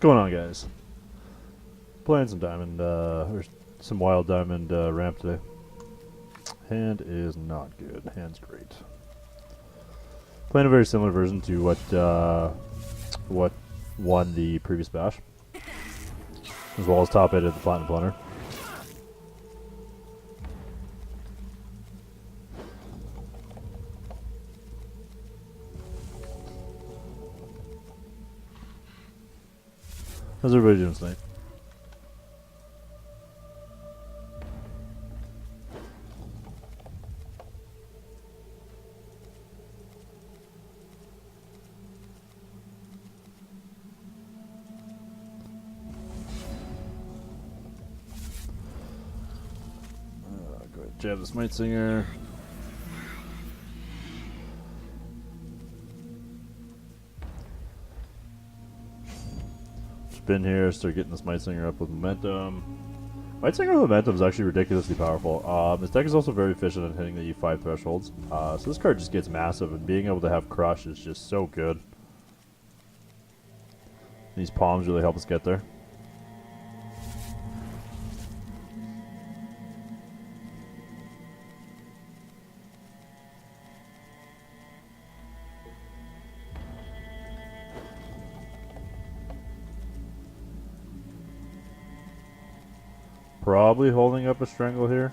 going on, guys? Playing some diamond, or some wild diamond ramp today. Hand is not good. Hand's great. Playing a very similar version to what won the previous bash, as well as top 8 at the Platinum Plunder. How's everybody doing tonight? Go ahead, jab this Mightsinger. Spin here, start getting this Mightsinger up with momentum. Mightsinger with momentum is actually ridiculously powerful. This deck is also very efficient at hitting the E5 thresholds. So this card just gets massive, and being able to have Crush is just so good. These palms really help us get there. Probably holding up a strangle here.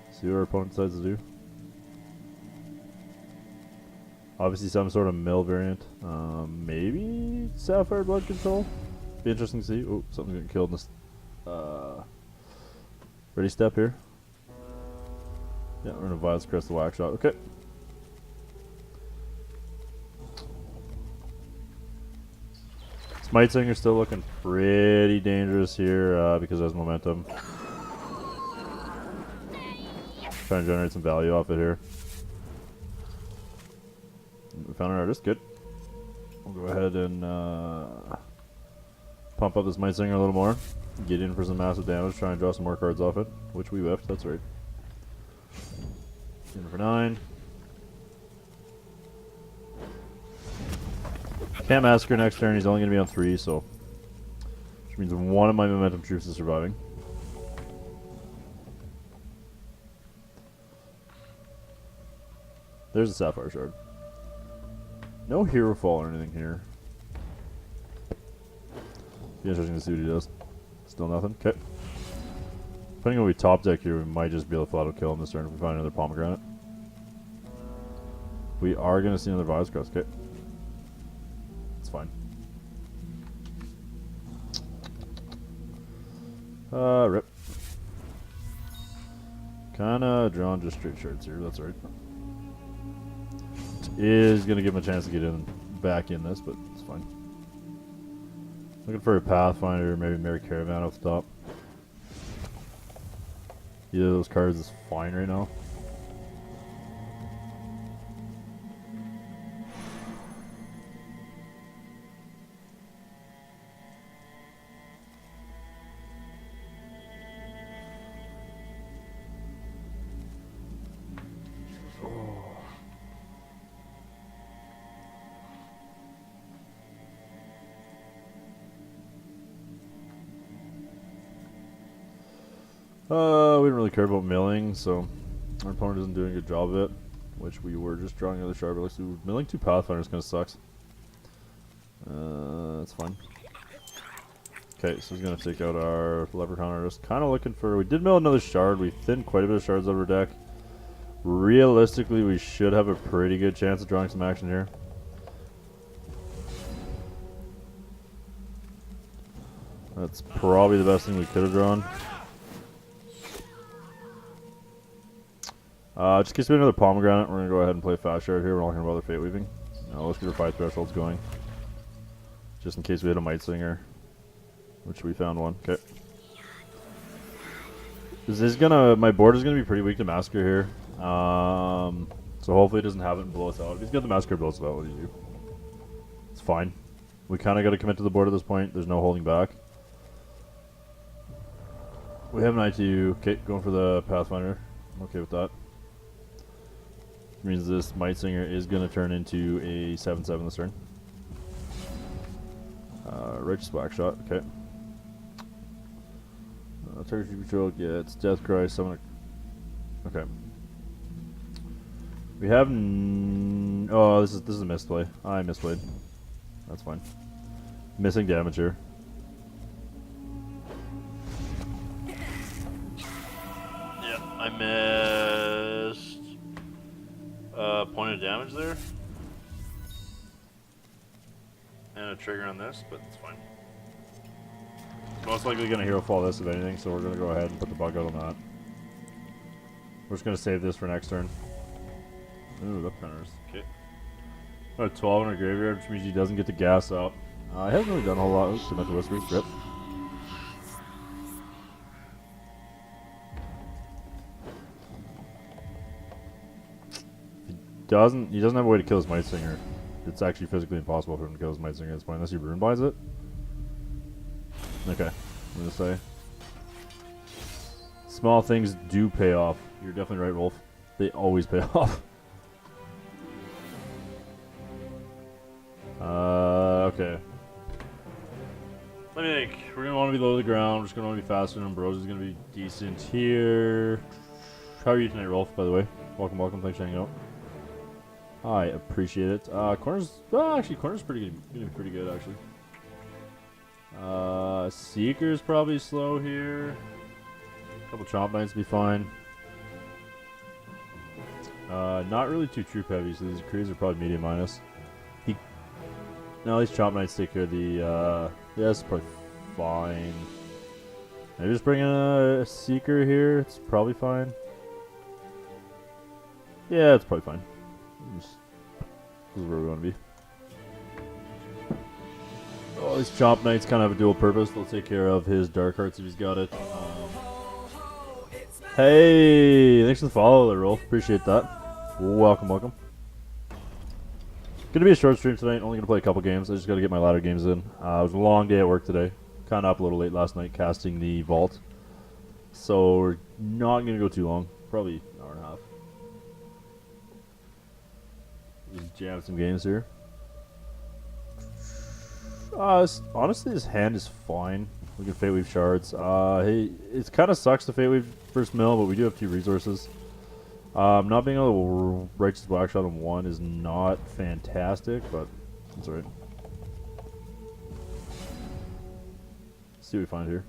See what our opponent decides to do. Obviously some sort of mill variant. Maybe Sapphire Blood Control. Be interesting to see. Oh, something's getting killed in this ready step here. Yeah, we're gonna Violet's Crest the Waxshot. Okay. Mightsinger still looking pretty dangerous here because it has momentum. Trying to generate some value off it here. We found an artist, good. We'll go ahead and pump up this Mightsinger a little more. Get in for some massive damage, try and draw some more cards off it, which we whiffed, that's right. In for 9. Can't Massacre next turn, he's only going to be on 3, so... Which means one of my momentum troops is surviving. There's a Sapphire Shard. No Hero Fall or anything here. Be interesting to see what he does. Still nothing? Okay. Depending on what we top deck here, we might just be able to flat out kill him this turn if we find another Palm of Granite. We are going to see another Violet's Crest, okay. Fine. Rip. Kinda drawn just straight shards here, that's right. Is gonna give him a chance to get in back in this, but it's fine. Looking for a Pathfinder, maybe Merry Caravan off the top. Either of those cards is fine right now. We didn't really care about milling, so our opponent isn't doing a good job of it, which we were just drawing another shard, but looks like milling 2 Pathfinders kind of sucks. That's fine. Okay, so he's going to take out our Leprechaun Artist. Kind of looking for... We did mill another shard. We thinned quite a bit of shards out of our deck. Realistically, we should have a pretty good chance of drawing some action here. That's probably the best thing we could have drawn. Just in case we have another Palm of Granite, we're going to go ahead and play Fast Shard here. We're not going to bother Fate Weaving. Let's get our 5 thresholds going. Just in case we hit a Mightsinger, which we found one. Okay. This is gonna... My board is going to be pretty weak to Massacre here. So hopefully it doesn't have it and blow us out. If he's got the Massacre, blows us out. What do you do? It's fine. We kind of got to commit to the board at this point. There's no holding back. We have an ITU. Okay, going for the Pathfinder. I'm okay with that. Which means this Mightsinger is going to turn into a 7/7 this turn. Righteous Waxshot, okay. Target you control gets Death Cry, summon a... Okay. We have... oh, this is a misplay. I misplayed. That's fine. Missing damage here. Yeah, I missed... point of damage there. And a trigger on this, but it's fine. Most likely going to hero fall this if anything, so we're going to go ahead and put the bug out on that. We're just going to save this for next turn. Ooh, Leprechaun Artist. Okay. Got a 12 in our graveyard, which means he doesn't get to gas out. He hasn't really done a whole lot. Oops, too much whispers. Rip. He doesn't have a way to kill his Mightsinger. It's actually physically impossible for him to kill his Mightsinger at this point, unless he rune buys it. Okay, I'm gonna say. Small things do pay off. You're definitely right, Wolf. They always pay off. Okay. Let me think. We're gonna want to be low to the ground. We're just gonna want to be faster, and Brosi's gonna be decent here. How are you tonight, Rolf, by the way? Welcome, welcome. Thanks for hanging out. I appreciate it. Corners, well, actually, corners pretty good. Gonna be pretty good, actually. Seeker's probably slow here. A couple Chompknights would be fine. Not really too troop heavy, so these crews are probably medium minus. No, these Chompknights take care of the, yeah, that's probably fine. Maybe just bring in a Seeker here, it's probably fine. Yeah, it's probably fine. This is where we want to be. Oh, these Chompknights kind of have a dual purpose. They'll take care of his Dark Hearts if he's got it. Hey, thanks for the follow there, Rolf. Appreciate that. Welcome, welcome. Gonna be a short stream tonight. Only gonna play a couple games. I just gotta get my ladder games in. It was a long day at work today. Kinda up a little late last night casting the vault. So we're not gonna go too long. Probably an hour and a half. Just jam some games here. Honestly, this hand is fine. We can Fate Weave shards. Hey, it kind of sucks to Fate Weave first mill, but we do have 2 resources. Not being able to Righteous Waxshot on 1 is not fantastic, but that's alright. See what we find here.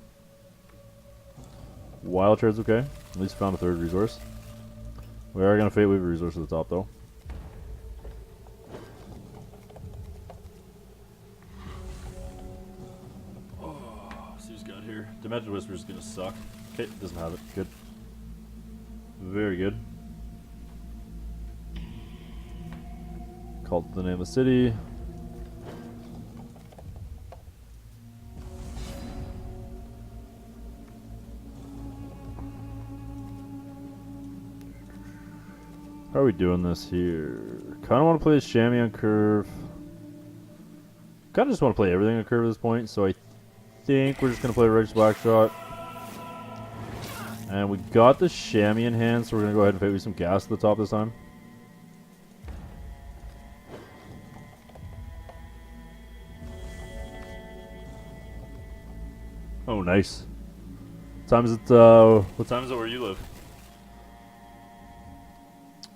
Wild Shard's okay. At least found a 3rd resource. We are going to Fate Weave a resource at the top, though. Dimension Whisper is gonna suck. Okay, doesn't have it. Good. Very good. Called the name of the city. How are we doing this here? Kinda wanna play the chamois on curve. Kinda just wanna play everything on curve at this point, so I think we're just going to play Righteous Waxshot. And we got the chamois in hand, so we're going to go ahead and Fate Weave some gas at the top this time. Oh, nice. What time is it where you live?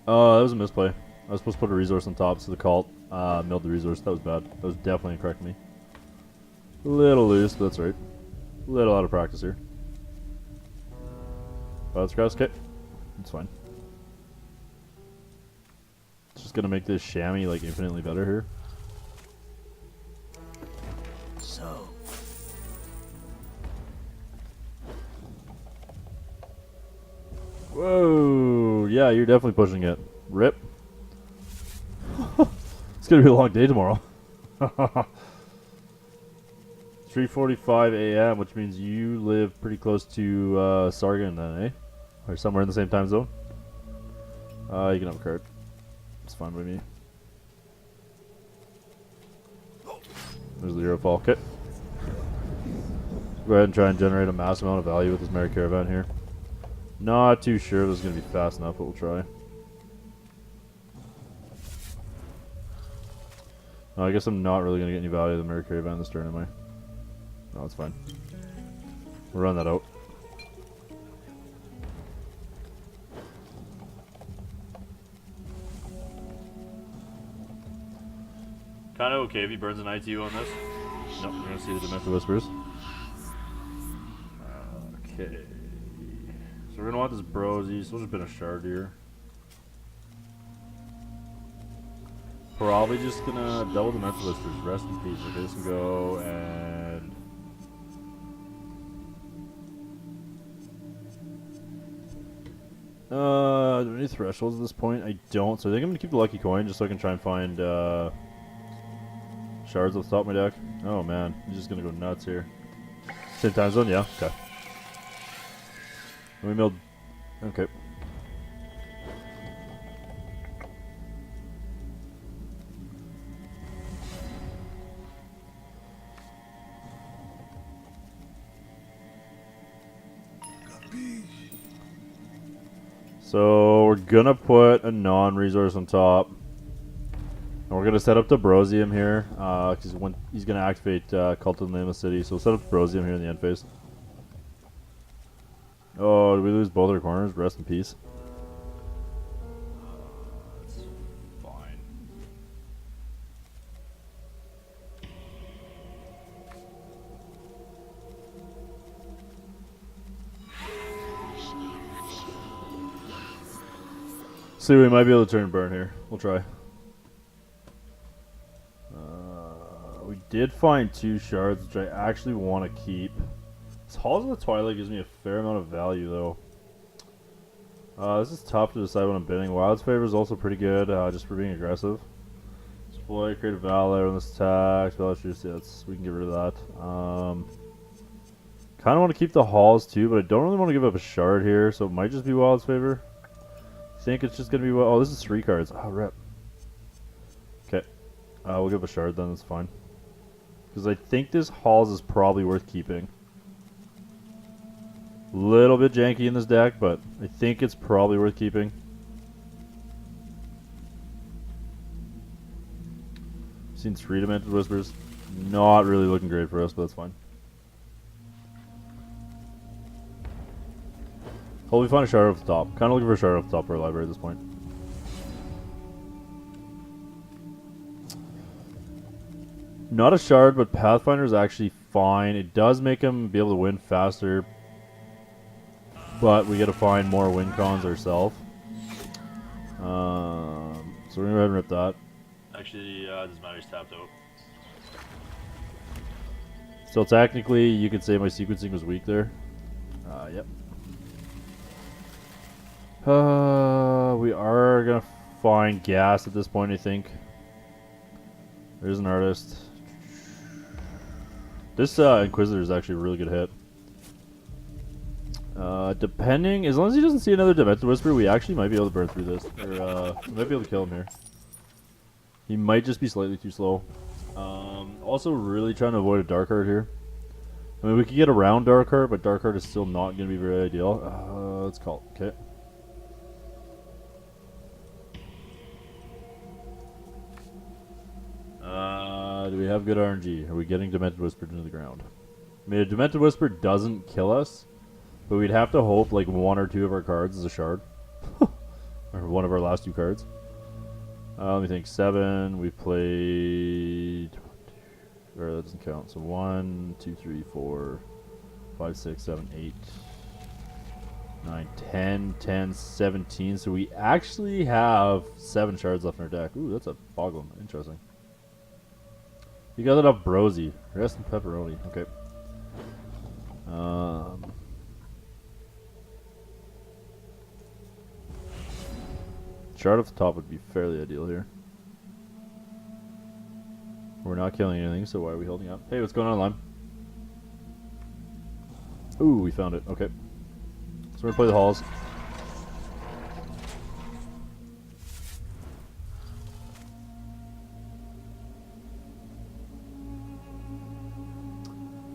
That was a misplay. I was supposed to put a resource on top, so the cult milled the resource. That was bad. That was definitely incorrect me. A little loose, but that's right. A little out of practice here. Oh, that's grass. Okay. That's fine. It's just gonna make this chamois like infinitely better here. So. Whoa! Yeah, you're definitely pushing it. Rip. It's gonna be a long day tomorrow. 3:45 a.m., which means you live pretty close to Sargon then, eh? Or somewhere in the same time zone. You can have a card. It's fine by me. There's the hero fall. Okay. Go ahead and try and generate a massive amount of value with this Merry Caravan here. Not too sure if this is going to be fast enough, but we'll try. Oh, I guess I'm not really going to get any value of the Merry Caravan this turn, am I? No, it's fine. We'll run that out. Kind of okay if he burns an ITU on this. Nope, we're going to see the Demented Whispers. Okay. So we're going to want this Brosi, so we'll just put a shard here. Probably just going to double the Demented Whispers. Rest in peace. Okay, this can go and... do I have any thresholds at this point? I don't, so I think I'm going to keep the lucky coin just so I can try and find shards at the top of my deck. Oh man, he's just going to go nuts here. Same time zone? Yeah, okay. We milled. Okay. So we're gonna put a non-resource on top. And we're gonna set up the Brosium here, because when he's gonna activate Cult of the Nameless City. So we'll set up the Brosium here in the end phase. Oh, did we lose both our corners? Rest in peace. That's fine. See, we might be able to turn and burn here. We'll try. We did find 2 shards, which I actually want to keep. This Halls of the Twilight gives me a fair amount of value, though. This is tough to decide when I'm bidding. Wild's Favor is also pretty good, just for being aggressive. Exploit, create a Valor on this attack. Valor Juice, yeah, we can get rid of that. Kind of want to keep the Halls, too, but I don't really want to give up a shard here, so it might just be Wild's Favor. I think it's just going to be... Oh, this is 3 cards. Oh, rip. Okay. We'll give a shard then, that's fine. Because I think this Halls is probably worth keeping. Little bit janky in this deck, but I think it's probably worth keeping. Seen 3 Demented Whispers. Not really looking great for us, but that's fine. Hope we find a shard off the top. Kind of looking for a shard off the top of our library at this point. Not a shard, but Pathfinder is actually fine. It does make him be able to win faster, but we got to find more win cons ourselves. So we're going to go ahead and rip that. Actually, this matter's tapped out. So technically, you could say my sequencing was weak there. Yep. We are going to find gas at this point, I think. There's an artist. This Inquisitor is actually a really good hit. Depending, as long as he doesn't see another Demented Whisper, we actually might be able to burn through this. Or, we might be able to kill him here. He might just be slightly too slow. Also really trying to avoid a Dark Heart here. I mean, we could get around Dark Heart, but Dark Heart is still not going to be very ideal. Let's call it. Okay. Do we have good RNG? Are we getting Demented Whispered into the ground? I mean, a Demented Whisper doesn't kill us, but we'd have to hope like 1 or 2 of our cards is a shard. Or one of our last 2 cards. Let me think. 7. We played... Or that doesn't count. So 1, 2, 3, 4, 5, 6, 7, 8, 9, 10, 10, 17. So we actually have 7 shards left in our deck. Ooh, that's a Boglin. Interesting. You got it up, Brosi. Rest in pepperoni. Okay. Shard off the top would be fairly ideal here. We're not killing anything, so why are we holding up? Hey, what's going on, Lime? Ooh, we found it. Okay. So we're gonna play the Halls.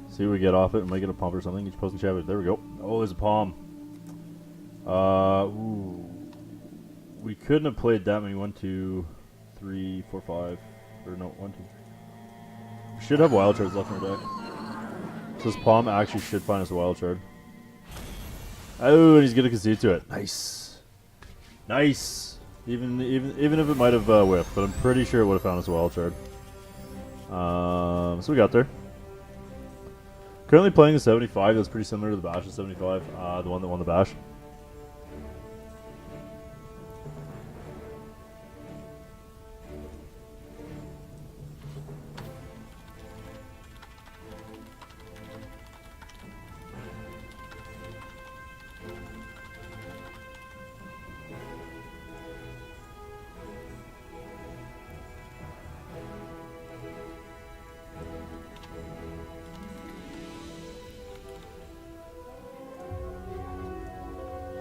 See what we get off it. We might get a pump or something. Each post and chat. There we go. Oh, there's a palm. Ooh. We couldn't have played that many. 1, 2, 3, 4, 5. Or no, 1, 2, 3. We should have wild shards left in our deck. So this Palm actually should find us a wild shard. Oh, and he's gonna concede to it. Nice. Nice. Even if it might have whiffed, but I'm pretty sure it would have found us a wild shard. So we got there. Currently playing the 75. That's pretty similar to the Bash of 75. The one that won the Bash.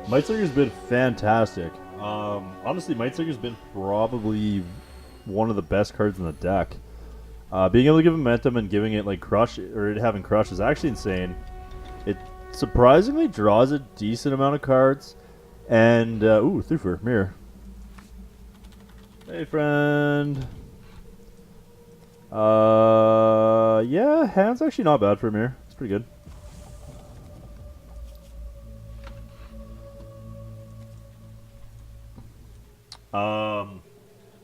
Mightsinger's been fantastic. Honestly, Mightsinger's been probably one of the best cards in the deck. Being able to give momentum and giving it like crush, or it having crush, is actually insane. It surprisingly draws a decent amount of cards, and ooh, Thufir, mirror. Hey, friend. Yeah, hand's actually not bad for a mirror. It's pretty good.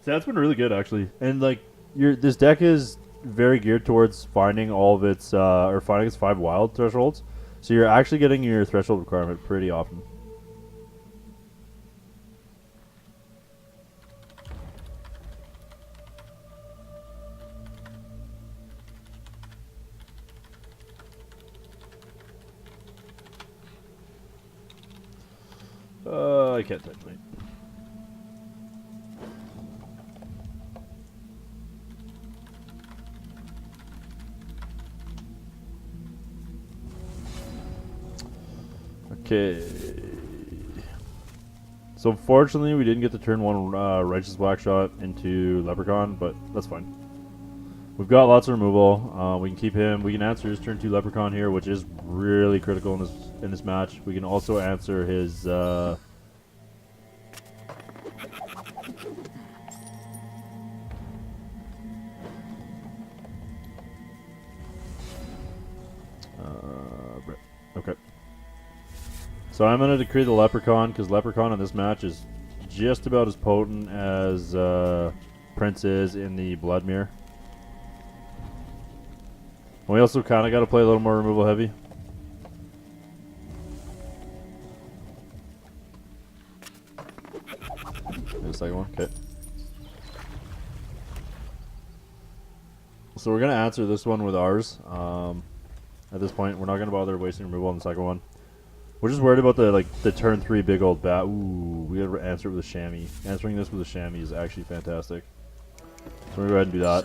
So that's been really good actually, and like this deck is very geared towards finding all of its or finding its 5 wild thresholds. So you're actually getting your threshold requirement pretty often. I can't type mate. Okay. So unfortunately, we didn't get to turn 1 Righteous Waxshot into Leprechaun, but that's fine. We've got lots of removal. We can keep him. We can answer his turn 2 Leprechaun here, which is really critical in this match. We can also answer his. Okay. So I'm going to decree the Leprechaun, because Leprechaun in this match is just about as potent as Prince is in the Blood Mirror. We also kind of got to play a little more removal heavy. The second one, okay. So we're going to answer this one with ours. At this point, we're not going to bother wasting removal on the second one. We're just worried about the turn 3 big old bat. Ooh, we gotta answer it with a chamois. Answering this with a chamois is actually fantastic. So we're gonna go ahead and do that.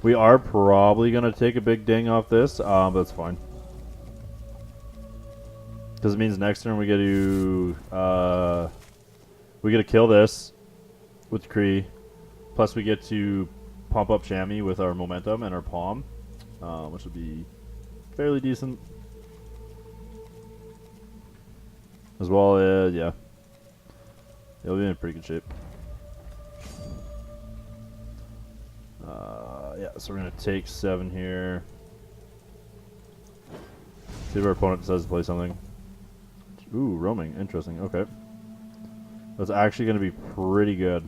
We are probably gonna take a big ding off this, but that's fine. Because it means next turn we get to kill this with Kree, plus we get to pump up Chamois with our momentum and our Palm, which would be fairly decent. As well as, yeah, it'll be in pretty good shape. Yeah, so we're going to take 7 here. See if our opponent decides to play something. Ooh, roaming. Interesting. Okay. That's actually going to be pretty good.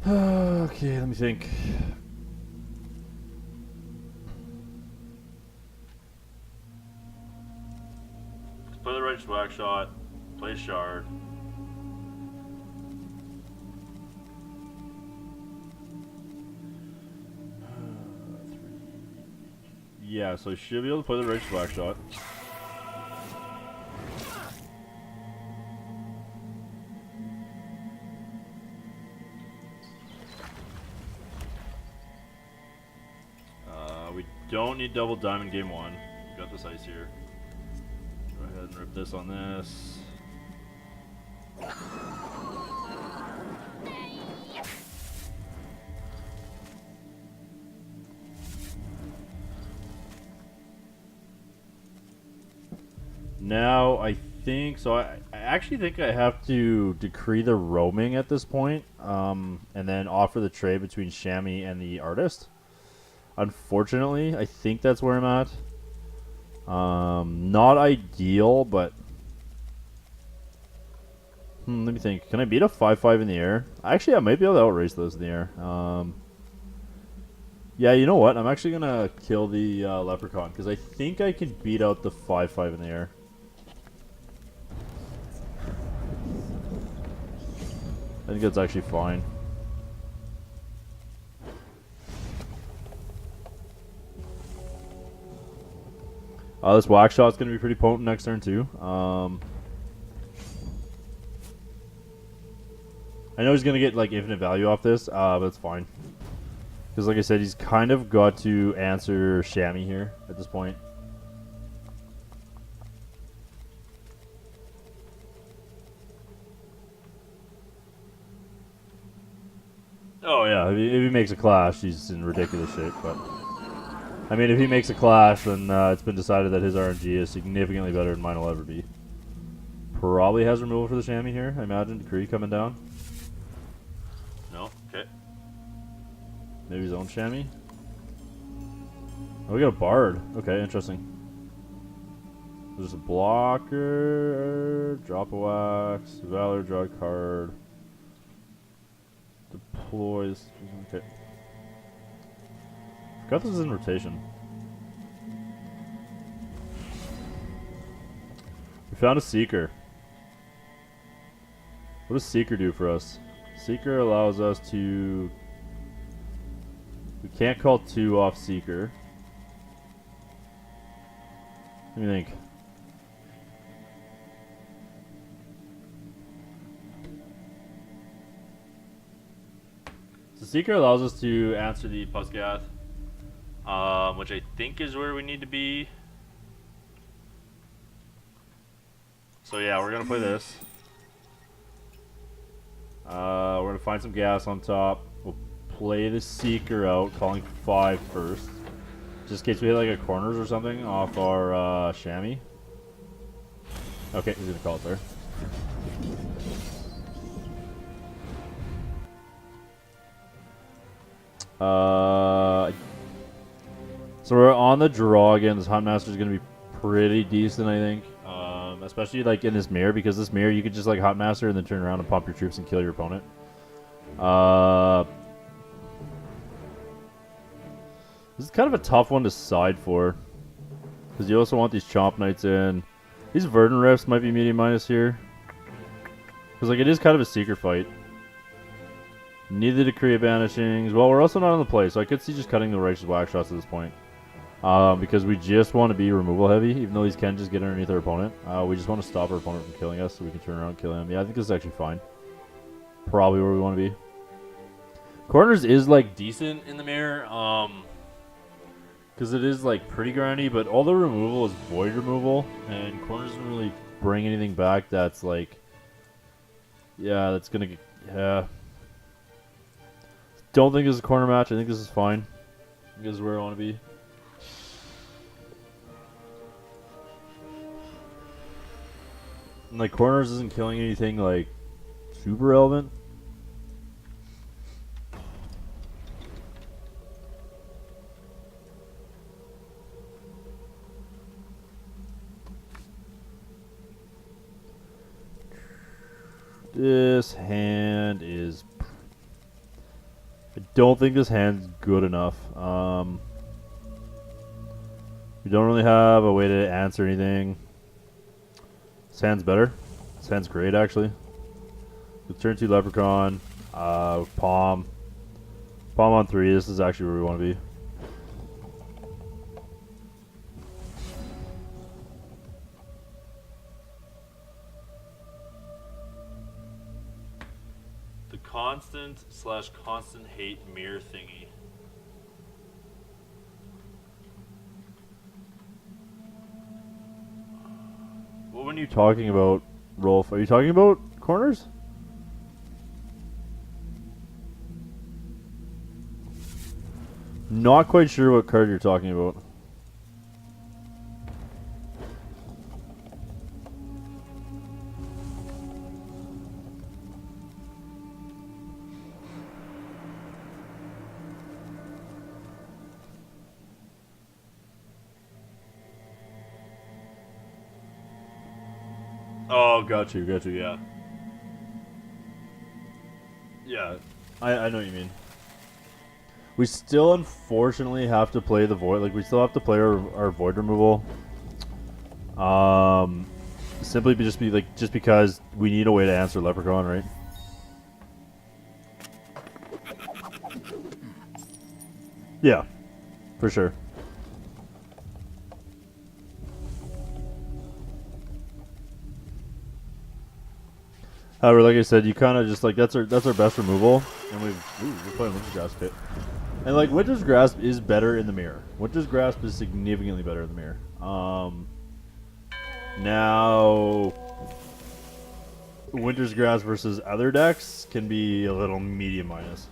Okay, let me think. Play the Righteous Waxshot. Play Shard. Yeah, so you should be able to play the Righteous Waxshot. We don't need double diamond game 1. We've got this ice here. Go ahead and rip this on this. Now I think so. I actually think I have to decree the roaming at this point, and then offer the trade between Chamois and the artist. Unfortunately, I think that's where I'm at. Not ideal, but let me think. Can I beat a 5/5 in the air? Actually, I might be able to outrace those in the air. Yeah, you know what? I'm actually gonna kill the Leprechaun because I think I can beat out the 5/5 in the air. I think that's actually fine. This Waxshot's going to be pretty potent next turn too. I know he's going to get like infinite value off this, but it's fine. Because like I said, he's kind of got to answer Chamois here at this point. Oh yeah, if he makes a clash, he's in ridiculous shape, but... I mean, if he makes a clash, then it's been decided that his RNG is significantly better than mine will ever be. Probably has removal for the Chamois here, I imagine. Decree coming down. No? Okay. Maybe his own Chamois? Oh, we got a Bard. Okay, interesting. There's a blocker. Drop a Wax. Valor, draw a card. Deploys. Okay. Forgot this is in rotation. We found a Seeker. What does Seeker do for us? Seeker allows us to... We can't call 2 off Seeker. Let me think. So Seeker allows us to answer the Pusgath. Which I think is where we need to be. So yeah, we're gonna play this. We're gonna find some gas on top. We'll play the Seeker out, calling 5 first. Just in case we hit like a corners or something off our Chamois. Okay, he's gonna call it there. So we're on the draw again. This Huntmaster is going to be pretty decent, I think. Especially like in this mirror, because this mirror you could just like Huntmaster and then turn around and pump your troops and kill your opponent. This is kind of a tough one to side for, because you also want these Chompknights in. These Verdant Rifts might be medium minus here, because like it is kind of a secret fight. Need the Decree of Banishings. Well, we're also not on the play, so I could see just cutting the Righteous Waxshots at this point. Because we just want to be removal heavy, even though these can just get underneath our opponent. We just want to stop our opponent from killing us so we can turn around and kill him. Yeah, I think this is actually fine. Probably where we want to be. Corners is like decent in the mirror, because it is like pretty grindy, but all the removal is void removal, and corners doesn't really bring anything back that's like, yeah, that's gonna get, yeah. Don't think this is a corner match. I think this is fine. I think this is where I want to be. And like corners isn't killing anything like super relevant. This hand is... I don't think this hand's good enough. We don't really have a way to answer anything. This hand's better. This hand's great, actually. With turn 2 Leprechaun, Palm. Palm on 3, this is actually where we want to be. The constant/constant hate mirror thingy. What were you talking about, Rolf? Are you talking about corners? Not quite sure what card you're talking about. Oh, got you, yeah. Yeah, I know what you mean. We still unfortunately have to play the Void, like we still have to play our Void removal. Simply just because we need a way to answer Leprechaun, right? Yeah, for sure. However, like I said, you kind of just like that's our best removal, and we're playing Winter's Grasp Pit, and like Winter's Grasp is better in the mirror. Winter's Grasp is significantly better in the mirror. Now Winter's Grasp versus other decks can be a little medium minus.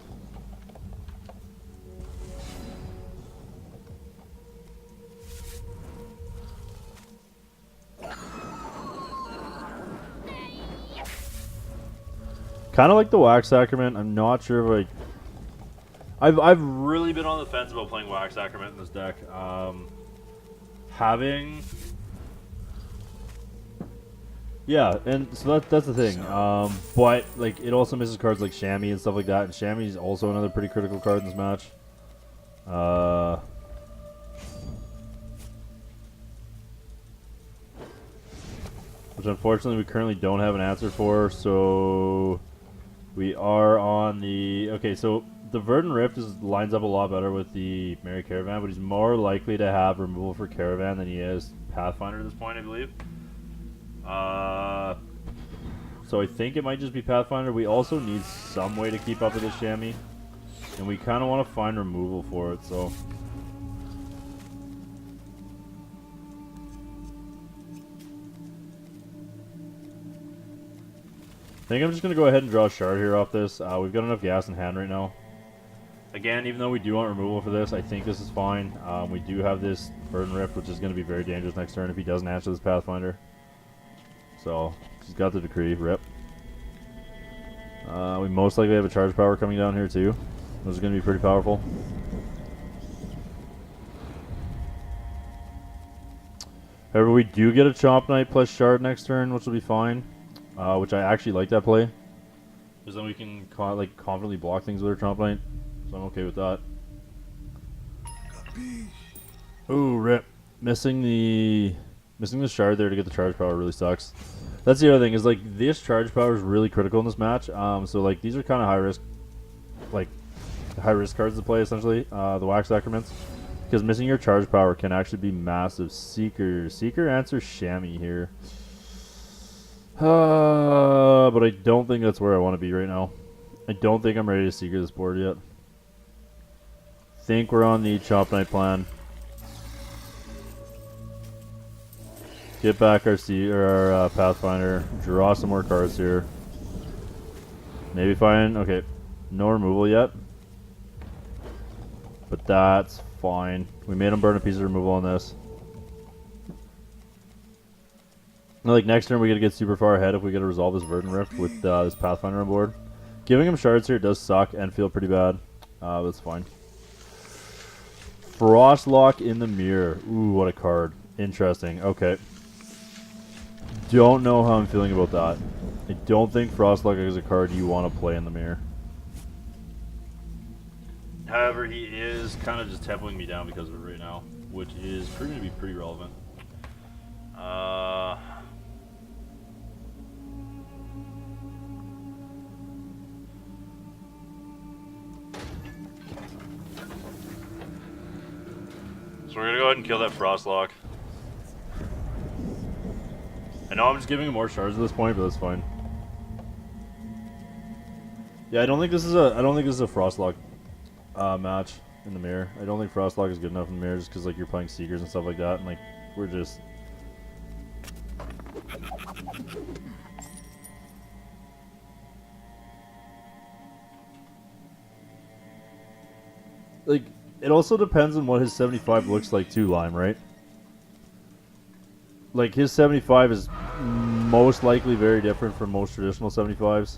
Kind of like the Wax Sacrament. I'm not sure if I've really been on the fence about playing Wax Sacrament in this deck. Yeah, and so that's the thing. But like it also misses cards like Chamois and stuff like that, and Chamois is also another pretty critical card in this match. Which unfortunately we currently don't have an answer for, so we are on the... Okay, so the Verdant Rift lines up a lot better with the Merry Caravan, but he's more likely to have removal for Caravan than he is Pathfinder at this point, I believe. So I think it might just be Pathfinder. We also need some way to keep up with this Chamois, and we kind of want to find removal for it, so... I think I'm just going to go ahead and draw a shard here off this. We've got enough gas in hand right now. Again, even though we do want removal for this, I think this is fine. We do have this Verdant Rift, which is going to be very dangerous next turn if he doesn't answer this Pathfinder. So, he's got the Decree, rip. We most likely have a charge power coming down here too. This is going to be pretty powerful. However, we do get a Chompknight plus shard next turn, which will be fine. Which I actually like that play, because then we can confidently block things with our Chompknight, so I'm okay with that. Ooh, rip! Missing the shard there to get the charge power really sucks. That's the other thing, is like this charge power is really critical in this match. So like these are kind of high risk cards to play essentially. The Wax Sacraments, because missing your charge power can actually be massive. Seeker answers Chamois here. But I don't think that's where I want to be right now. I don't think I'm ready to Seeker this board yet. Think we're on the Chompknight plan. Get back our Pathfinder. Draw some more cards here. Maybe find... Okay, no removal yet. But that's fine. We made him burn a piece of removal on this. Like next turn we gotta get super far ahead if we gotta resolve this Verdant Rift with this Pathfinder on board. Giving him shards here does suck and feel pretty bad. That's fine. Frostlock in the mirror. Ooh, what a card. Interesting. Okay. Don't know how I'm feeling about that. I don't think Frostlock is a card you want to play in the mirror. However, he is kind of just tempoing me down because of it right now, which is proving to be pretty relevant. So we're going to go ahead and kill that Frostlock. I know I'm just giving him more shards at this point, but that's fine. Yeah, I don't think this is a Frostlock match in the mirror. I don't think Frostlock is good enough in the mirror just because like you're playing Seekers and stuff like that, and like we're just... Like, it also depends on what his 75 looks like too, Lime, right? Like, his 75 is most likely very different from most traditional 75s.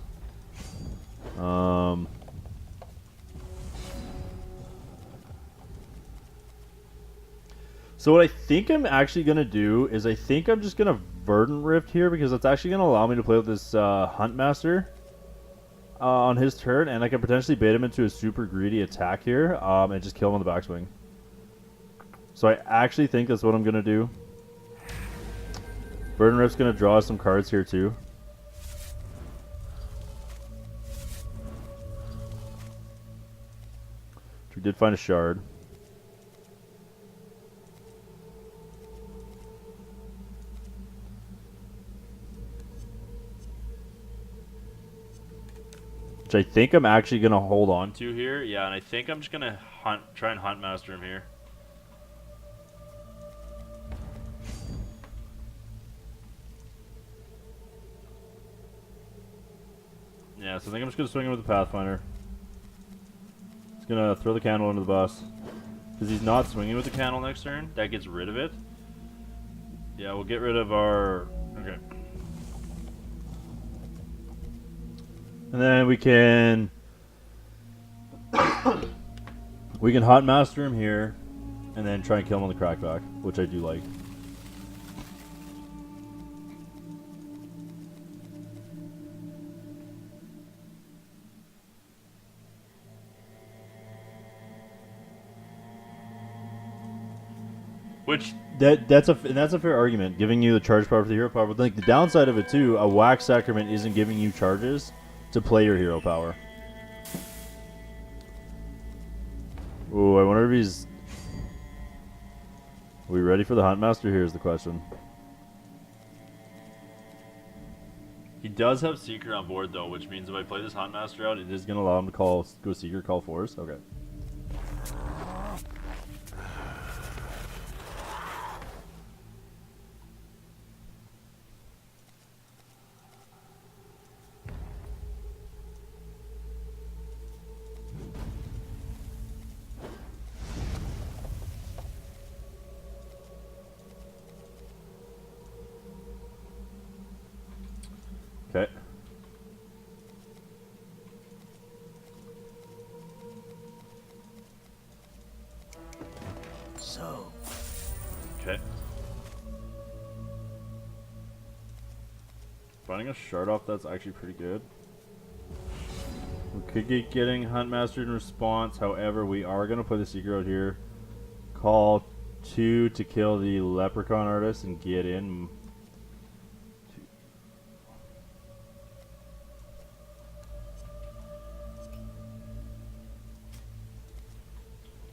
So what I think I'm actually going to do is I think I'm just going to Verdant Rift here because it's actually going to allow me to play with this Huntmaster on his turn, and I can potentially bait him into a super greedy attack here and just kill him on the backswing. So I actually think that's what I'm going to do. Verdant Rift's going to draw some cards here too. We did find a shard. Which I think I'm actually going to hold on to here. Yeah, and I think I'm just going to try and Huntmaster him here. Yeah, so I think I'm just going to swing him with the Pathfinder. He's going to throw the candle into the bus. Because he's not swinging with the candle next turn. That gets rid of it. Yeah, we'll get rid of our... Okay. And then we can... we can Huntmaster him here. And then try and kill him on the crackback. Which I do like. Which that's a fair argument, giving you the charge power for the hero power. But like the downside of it too, a Wax Sacrament isn't giving you charges to play your hero power. Ooh, I wonder if he's. Are we ready for the Huntmaster? Here's the question. He does have Seeker on board though, which means if I play this Huntmaster out, it is going to allow him to go Seeker, call Force. Okay. Okay. So. Okay. Finding a shard off that's actually pretty good. We could get getting Huntmaster in response, however, we are going to play the Seeker out here. Call 2 to kill the Leprechaun Artist and get in.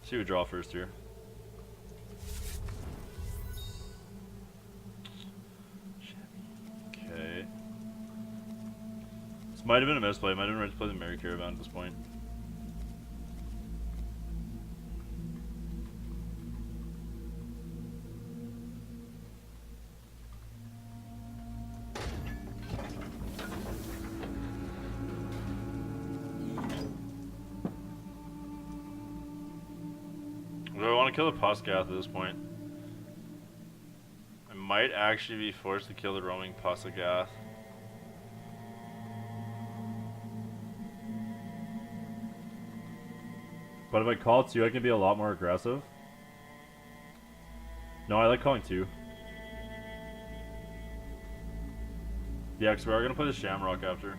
See we draw first here. Okay. This might have been a misplay. Might have been ready to play the Merry Caravan at this point. Do I want to kill the Pusgath at this point? I might actually be forced to kill the roaming Pusgath. But if I call 2, I can be a lot more aggressive. No, I like calling 2. Yeah, because we are going to play the Shamrock after.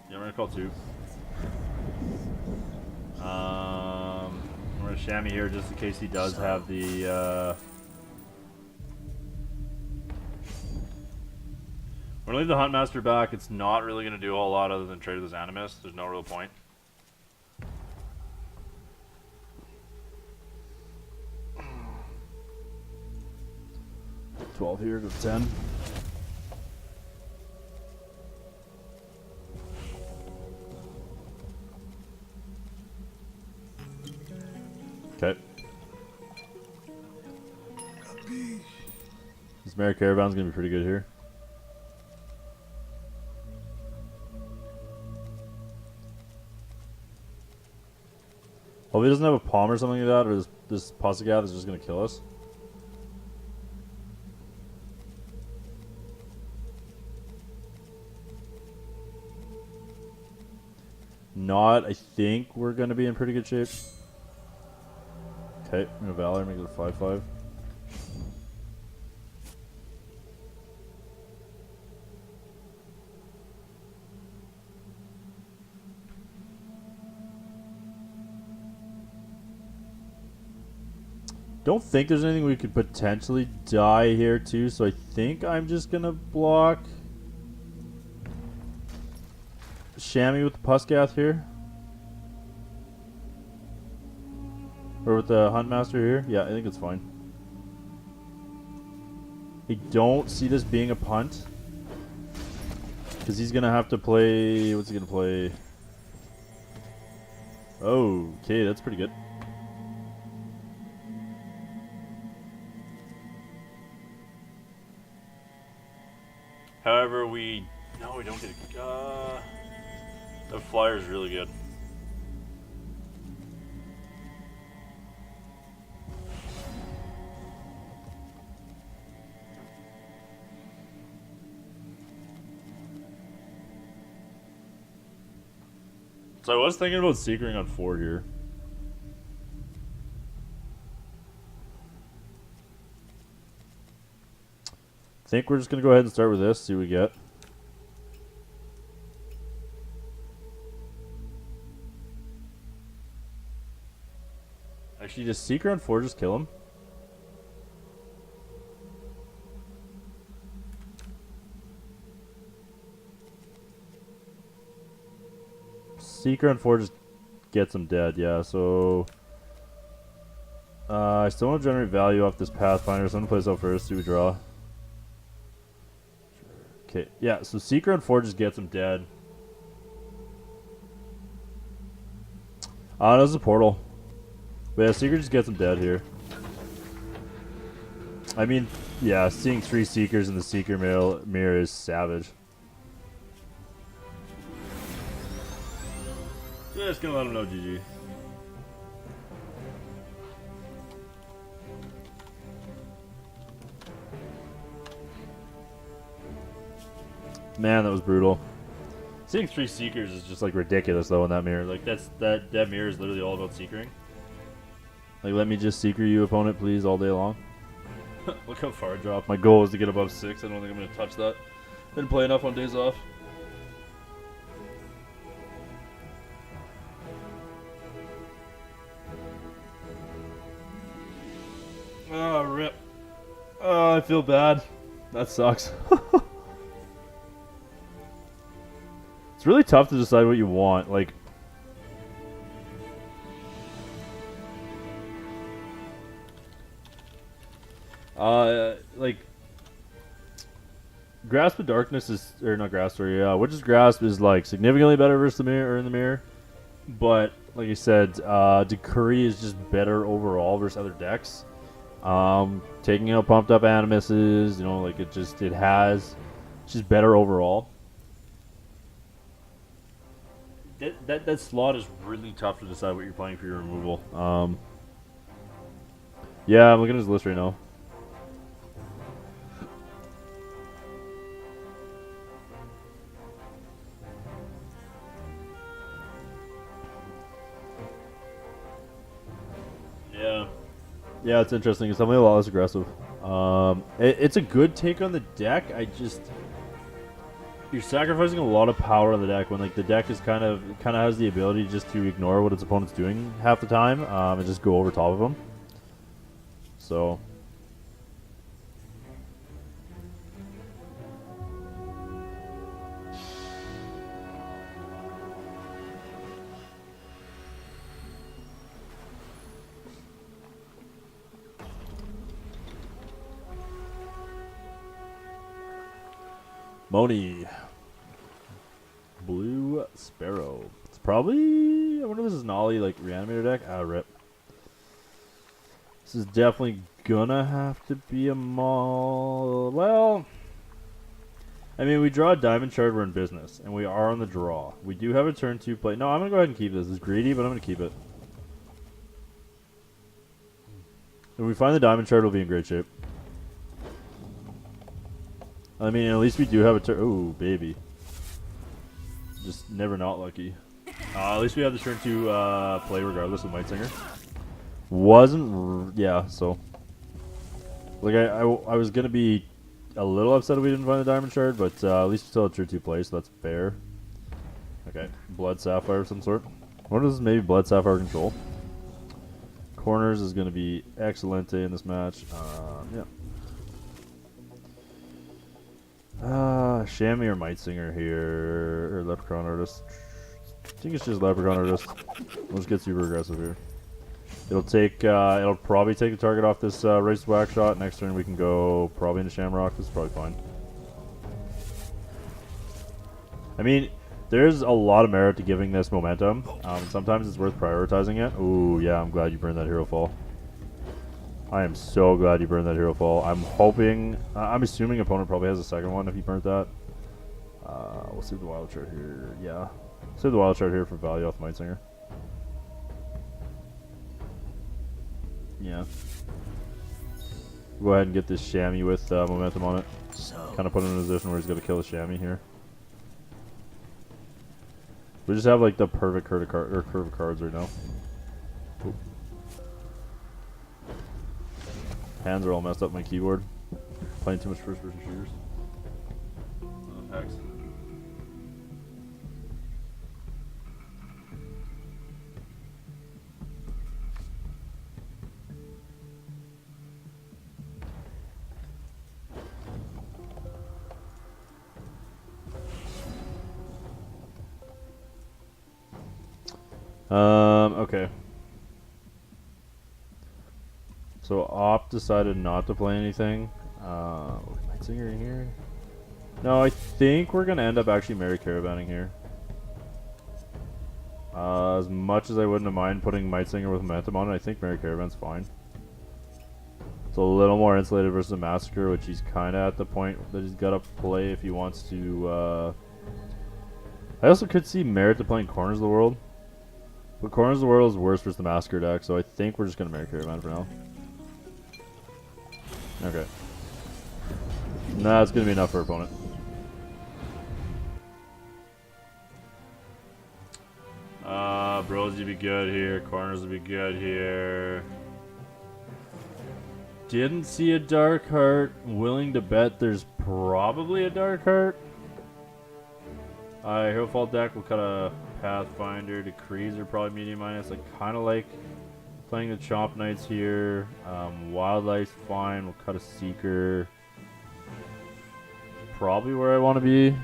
Yeah, we're going to call 2. We're going to Shammy here just in case he does have the... We're going to leave the Huntmaster back. It's not really going to do a whole lot other than trade with his Animus. There's no real point. $12 here to 10. Okay. This Merry Caravan's going to be pretty good here. Well, if he doesn't have a Palm or something like that, or this Pusgath is just going to kill us. Not, I think we're going to be in pretty good shape. Okay, I'm going to Valor, make it a 5-5. don't think there's anything we could potentially die here too, so I think I'm just gonna block Chamois with the Pusgath here. Or with the Huntmaster here. Yeah, I think it's fine. I don't see this being a punt. Because he's gonna have to play... What's he gonna play? Oh, okay, that's pretty good. However, no, we don't get a... the flyer is really good. So I was thinking about Seekering on 4 here. I think we're just going to go ahead and start with this, see what we get. Actually, just Seeker on 4, just kill him. Seeker on 4 just gets him dead, yeah, so... I still want to generate value off this Pathfinder, so I'm going to play this out first, see what we draw. Okay, yeah, so Seeker on 4 just gets him dead. That was a portal. But yeah, Seeker just gets him dead here. I mean, yeah, seeing 3 Seekers in the Seeker mirror is savage. Just gonna let him know GG. Man, that was brutal. Seeing 3 Seekers is just like ridiculous though in that mirror. Like that mirror is literally all about Seekering. Like, let me just Seeker you, opponent, please, all day long. Look how far I dropped. My goal is to get above 6. I don't think I'm gonna touch that. Didn't play enough on days off. Oh, rip. Oh, I feel bad. That sucks. It's really tough to decide what you want. Like, Grasp of Darkness is, or not Grasp, sorry, Witch's Grasp is like significantly better versus the mirror, or in the mirror. But like I said, Decree is just better overall versus other decks. Taking out pumped up animuses, you know, like it's just better overall. That slot is really tough to decide what you're playing for your removal. Yeah, I'm looking at his list right now. Yeah, it's interesting. It's definitely a lot less aggressive. It's a good take on the deck. You're sacrificing a lot of power on the deck when like the deck is kind of has the ability just to ignore what its opponent's doing half the time and just go over top of them. So. Moni. Blue Sparrow. It's probably... I wonder if this is an Ollie, like, Reanimator deck. Ah, rip. This is definitely gonna have to be a Maul... Well... I mean, we draw a Diamond Shard, we're in business. And we are on the draw. We do have a turn 2 play. No, I'm gonna go ahead and keep this. It's greedy, but I'm gonna keep it. If we find the Diamond Shard, we'll be in great shape. I mean, at least we do have a turn. Oh, baby. Just never not lucky. At least we have the turn 2 play regardless of Mightsinger. Yeah, so. Like, I was going to be a little upset if we didn't find the Diamond Shard, but at least we still have turn 2 play, so that's fair. Okay, Blood Sapphire of some sort. What is this? Maybe Blood Sapphire control? Corners is going to be Excelente in this match. Yeah. Chamois or Mightsinger here, or Leprechaun Artist. I think it's just Leprechaun Artist. We'll just get super aggressive here. It'll take, it'll probably take the target off this Righteous Waxshot. Next turn we can go probably into Shamrock. This is probably fine. I mean, there's a lot of merit to giving this momentum. Sometimes it's worth prioritizing it. Ooh, yeah, I'm glad you burned that hero fall. I am so glad you burned that hero fall. I'm hoping, I'm assuming opponent probably has a second one if he burnt that. We'll save the wild chart here. Yeah. Save the wild chart here for value off Mightsinger. Yeah. Go ahead and get this chamois with momentum on it. Kind of put him in a position where he's going to kill the chamois here. We just have like the perfect curve of cards right now. Ooh. Hands are all messed up on my keyboard. Playing too much first-person shooters. Packs. Okay. So Op decided not to play anything. Mightsinger in here? No, I think we're gonna end up actually Merry Caravaning here. As much as I wouldn't have mind putting Mightsinger with momentum on it, I think Merry Caravan's fine. It's a little more insulated versus the Massacre, which he's kind of at the point that he's got to play if he wants to. I also could see merit to playing Corners of the World. But Corners of the World is worse versus the Massacre deck, so I think we're just going to Merry Caravan for now. Okay. Nah, it's going to be enough for our opponent. Brosi would be good here. Corners would be good here. Didn't see a Dark Heart. Willing to bet there's probably a Dark Heart. Hero Fall deck will cut a Pathfinder. Decrees are probably medium minus. I kind of like playing the Chompknights here. Wildlife's fine. We'll cut a Seeker. Probably where I want to be.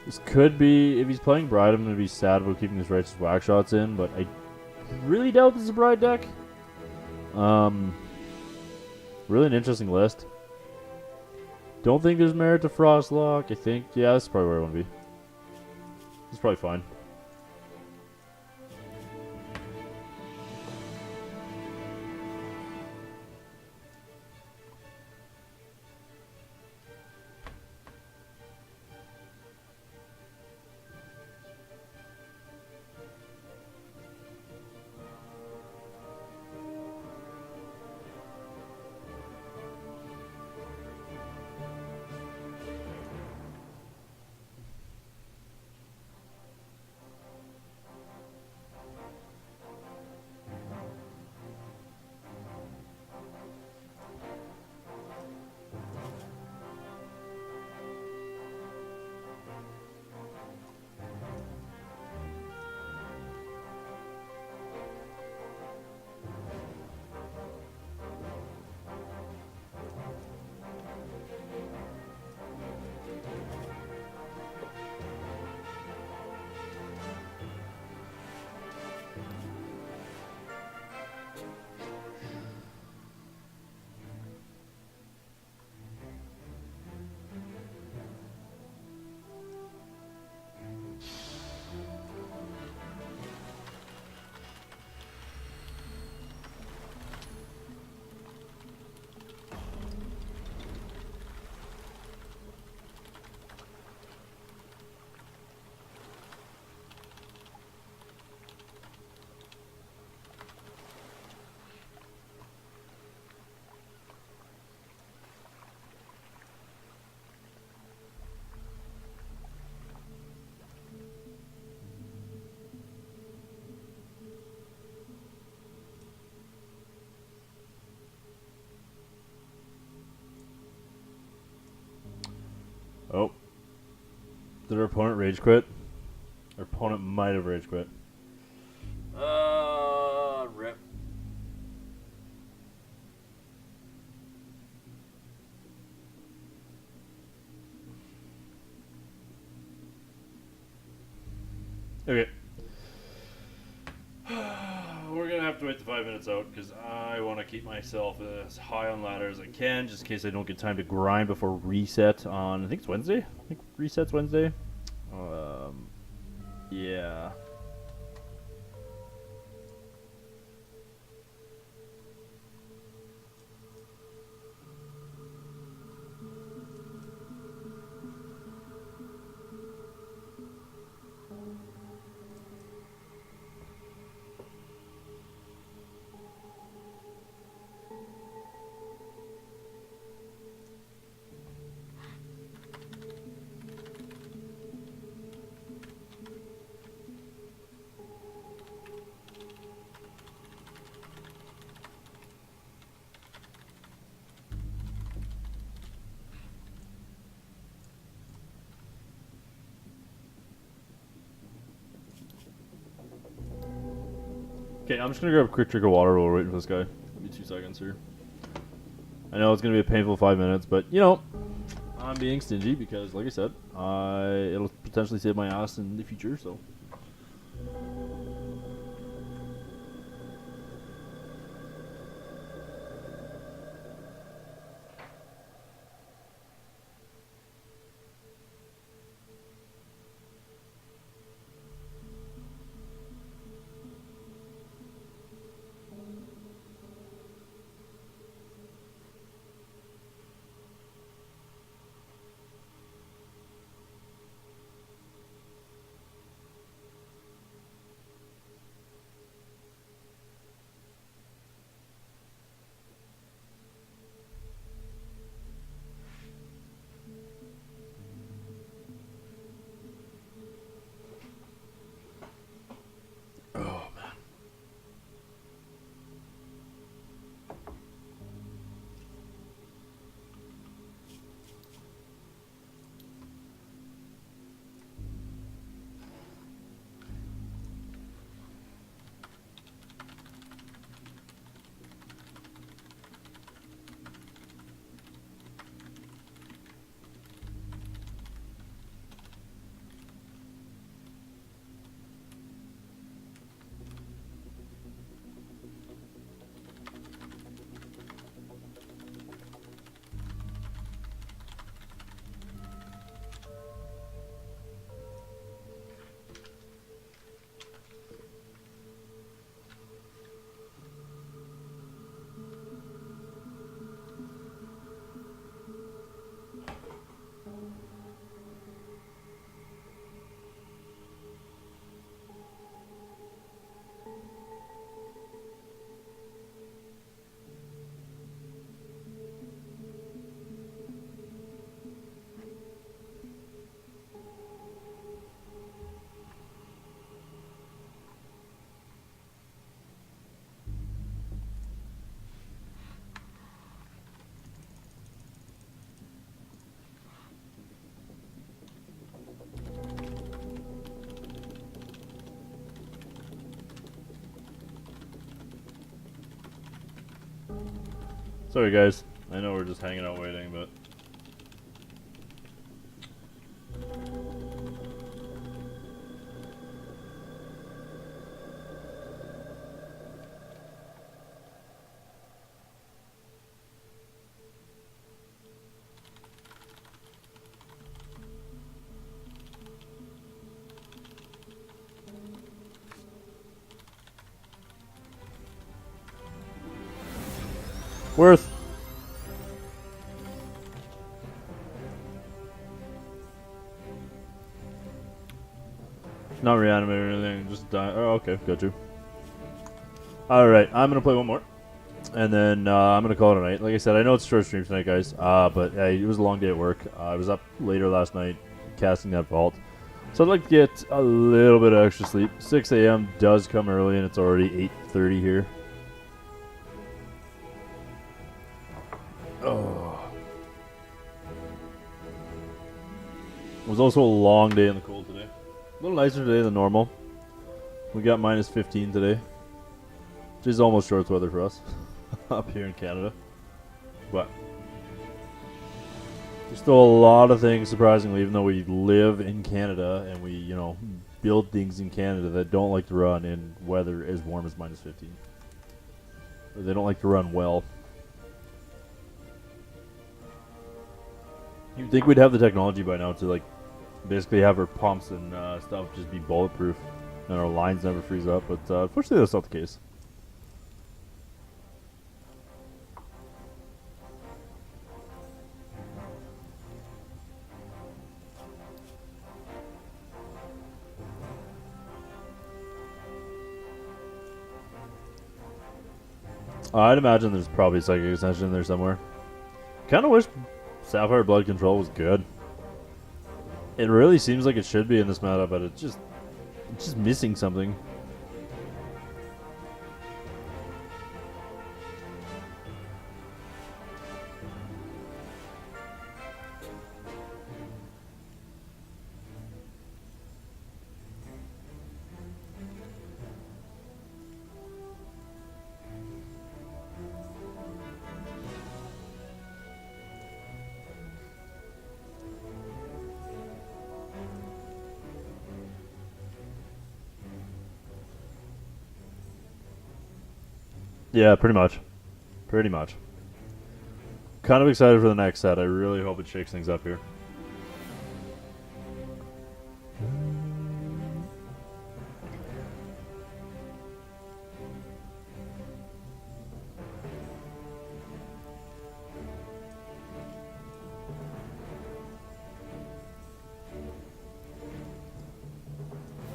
This could be, if he's playing Bride, I'm going to be sad about keeping his Righteous Waxshots in, but I really doubt this is a Bride deck. Really an interesting list. Don't think there's merit to Frostlock. I think, yeah, this is probably where I want to be. It's probably fine. Oh. Did our opponent rage quit? Our opponent might have rage quit. Okay. We're gonna have to wait the 5 minutes out because I want to keep myself as high on ladder as I can, just in case I don't get time to grind before reset on. I think it's Wednesday. I think reset's Wednesday. Yeah. Okay, I'm just gonna grab a quick drink of water while we're waiting for this guy. Give me 2 seconds here. I know it's gonna be a painful 5 minutes, but you know, I'm being stingy because, like I said, it'll potentially save my ass in the future. So. Sorry guys, I know we're just hanging out waiting, but Worth. Not reanimated or anything, just die. Oh, okay, got you. Alright, I'm gonna play one more. And then I'm gonna call it a night. Like I said, I know it's a short stream tonight, guys. But it was a long day at work. I was up later last night casting that vault. So I'd like to get a little bit of extra sleep. 6 a.m. does come early, and it's already 8:30 here. Oh. It was also a long day in the cold today. A little nicer today than normal. We got minus 15 today, which is almost shorts weather for us up here in Canada. But there's still a lot of things, surprisingly, even though we live in Canada and we, you know, build things in Canada that don't like to run in weather as warm as -15. Or they don't like to run well. You'd think we'd have the technology by now to like basically have our pumps and stuff just be bulletproof and our lines never freeze up, but unfortunately that's not the case. I'd imagine there's probably Psychic Extension in there somewhere. Kind of wish Sapphire Blood Control was good. It really seems like it should be in this meta, but it's just missing something. Yeah, pretty much. Pretty much. Kind of excited for the next set. I really hope it shakes things up here.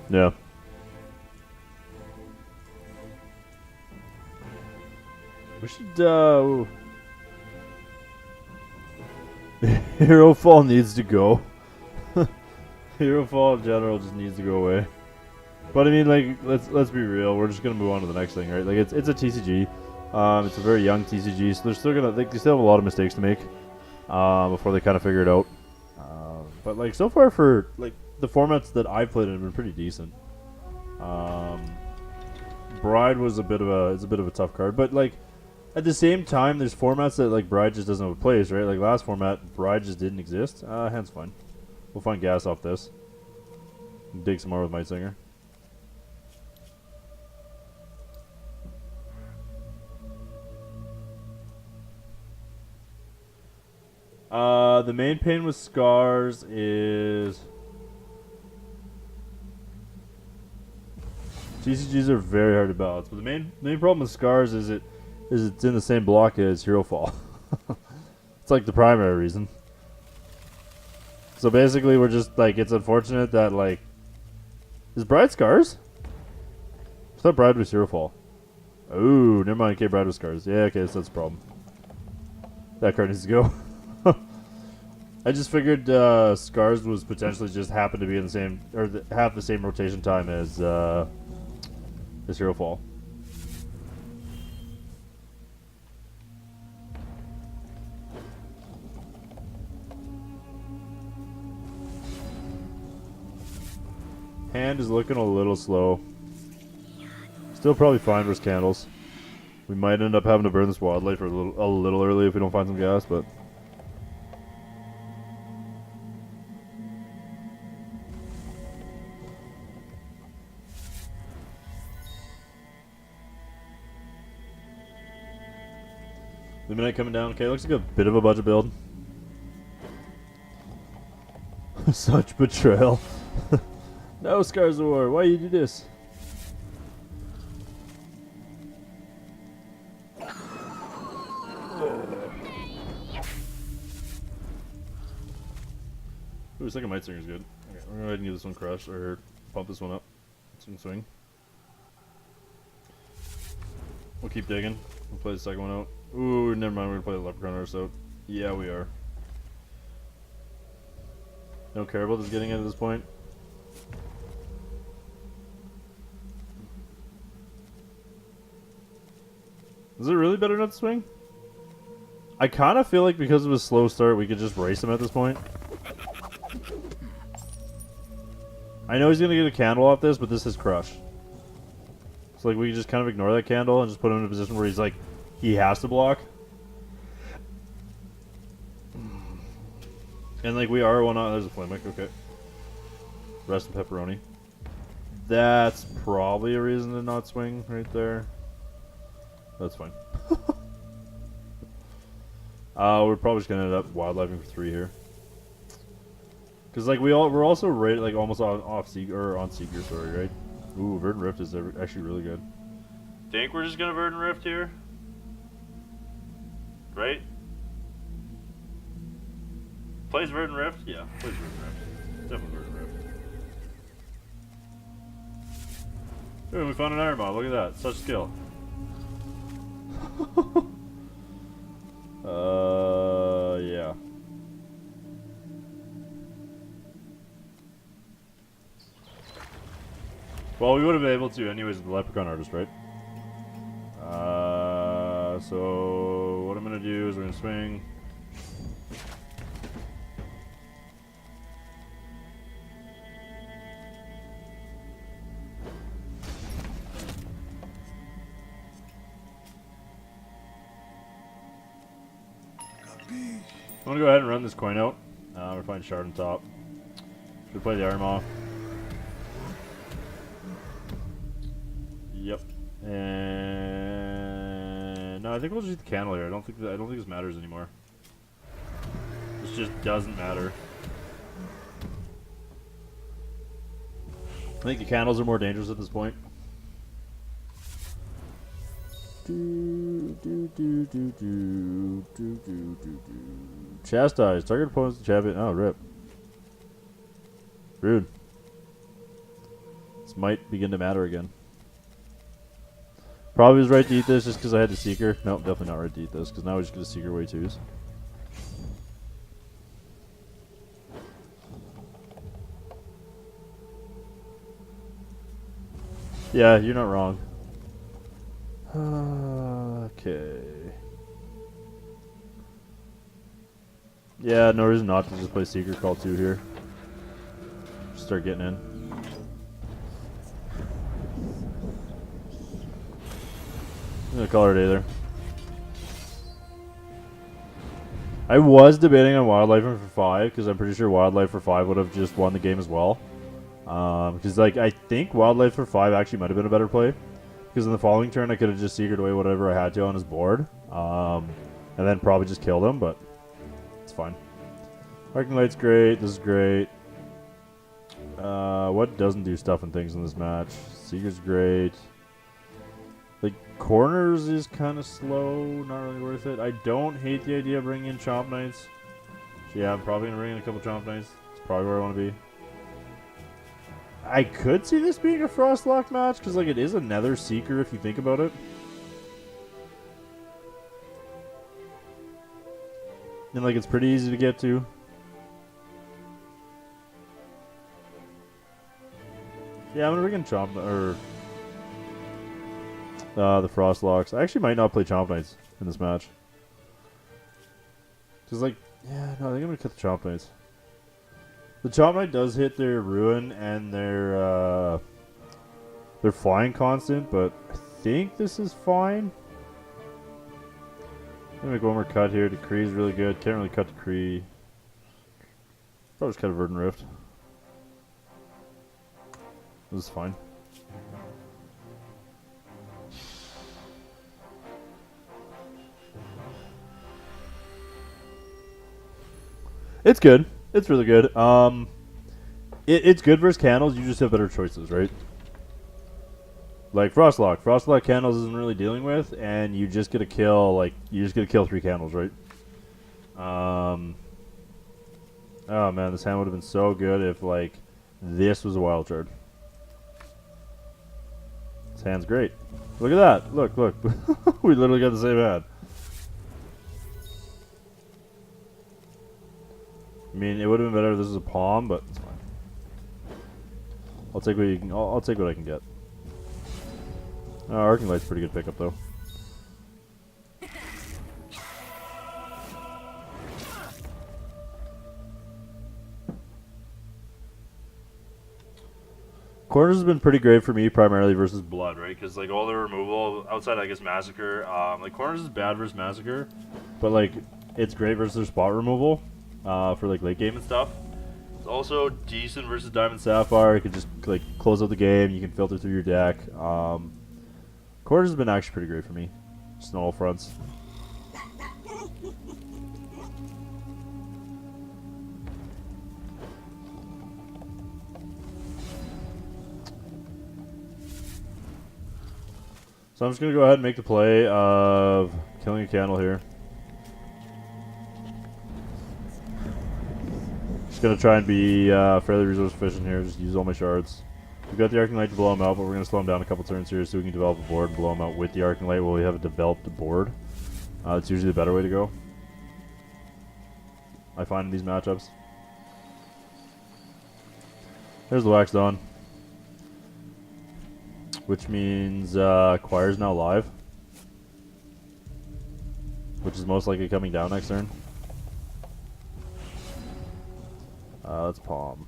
Yeah. We should, Hero Fall needs to go. Hero Fall in general just needs to go away. But I mean, like, let's be real. We're just gonna move on to the next thing, right? Like, it's a TCG. It's a very young TCG, so they're still gonna they still have a lot of mistakes to make before they kind of figure it out. But like so far for like the formats that I've played in have been pretty decent. Bride was a bit of a tough card, but like. At the same time, there's formats that like Bride just doesn't have a place, right? Like last format, Bride just didn't exist. Hand's fine. We'll find gas off this. Dig some more with Mightsinger. The main pain with Scars is TCGs are very hard to balance, but the main problem with Scars is it's in the same block as Hero Fall. It's like the primary reason. So basically we're just like, it's unfortunate that like, is Bride Scars? I thought Bride was Hero Fall. Oh, never mind. Okay, Bride was Scars. Yeah, okay, so that's a problem. That card needs to go. I just figured Scars was potentially just happened to be in the same, or have the same rotation time as Hero Fall. Hand is looking a little slow. Still probably fine versus candles. We might end up having to burn this wildlife for a little early if we don't find some gas, but Luminite coming down. Okay, looks like a bit of a budget build. Such betrayal. No, Scars of War, why you do this? Ooh, second Mightsinger's good. Okay, we're gonna go ahead and give this one crush, or pump this one up. Swing. We'll keep digging. We'll play the second one out. Ooh, never mind, we're gonna play the Leprechaun Artist out. Yeah, we are. Don't care about this getting in at this point. Is it really better not to swing? I kind of feel like because of a slow start, we could just race him at this point. I know he's going to get a candle off this, but this is crush. So like we can just kind of ignore that candle and just put him in a position where he's like, he has to block. And like we are one on, there's a flame, okay. Rest in pepperoni. That's probably a reason to not swing right there. That's fine. We're probably just gonna end up wildlifing for 3 here. Cause like we're also right like almost on Seeker, sorry, right? Ooh, Verdant Rift is actually really good. Think we're just gonna Verdant Rift here, right? Plays Verdant Rift, yeah, plays Verdant Rift, definitely Verdant Rift. Ooh, we found an iron mob. Look at that, such skill. Yeah. Well, we would have been able to anyways with the Leprechaun Artist, right? So what I'm gonna do is we're gonna swing. I'm gonna go ahead and run this coin out. We're playing Shard on top. Should play the Iron Maw. Yep. And no, I think we'll just use the candle here. I don't think this matters anymore. This just doesn't matter. I think the candles are more dangerous at this point. Chastise. Target opponent's champion. Oh, rip. Rude. This might begin to matter again. Probably was right to eat this just because I had the Seeker. Nope, definitely not right to eat this because now we just get a Seeker way twos. Yeah, you're not wrong. Okay. Yeah, no reason not to just play Seeker Call 2 here. Just start getting in. I'm gonna call her a day there. I was debating on Wildlife for 5 because I'm pretty sure Wildlife for 5 would have just won the game as well. Because like I think Wildlife for 5 actually might have been a better play. Because in the following turn I could have just Seekered away whatever I had to on his board. And then probably just killed him, but it's fine. Arcing Light's great, this is great. What doesn't do stuff and things in this match? Seeker's great. Like, corners is kind of slow, not really worth it. I don't hate the idea of bringing in Chompknights. So yeah, I'm probably going to bring in a couple Chompknights. It's probably where I want to be. I could see this being a Frostlock match, because like it is a Nether Seeker if you think about it. And like it's pretty easy to get to. Yeah, I'm gonna bring in the Frostlocks. I actually might not play Chompknights in this match. Cause like, yeah, no, I think I'm gonna cut the Chompknights. The Chompknight does hit their Ruin and their flying constant, but I think this is fine. I'm gonna make one more cut here. Decree is really good. Can't really cut Decree. Probably just cut a Verdant Rift. This is fine. It's good. It's really good. It's good versus candles. You just have better choices, right? Like Frostlock. Frostlock candles isn't really dealing with, and you just get a kill. Like you just get to kill 3 candles, right? Oh man, this hand would have been so good if like this was a wild shard. This hand's great. Look at that. Look, look. We literally got the same hand. I mean, it would have been better if this was a palm, but it's fine. I'll take what you can. I'll take what I can get. Arcing Light's pretty good pickup though. Corners has been pretty great for me, primarily versus Blood, right? Because like all the removal outside, I guess Massacre. Like Corners is bad versus Massacre, but like it's greich versus their spot removal for like late game and stuff. It's also decent versus Diamond Sapphire. You can just like close out the game. You can filter through your deck. Quarters has been actually pretty great for me, just on all fronts. So I'm just gonna go ahead and make the play of killing a candle here. Just gonna try and be fairly resource efficient here. Just use all my shards. We've got the Arcing Light to blow him out, but we're gonna slow him down a couple turns here so we can develop a board and blow him out with the Arcing Light while we have a developed board. It's usually the better way to go, I find, in these matchups. There's the Wax Dawn, which means Choir's now live, which is most likely coming down next turn. Let's Palm.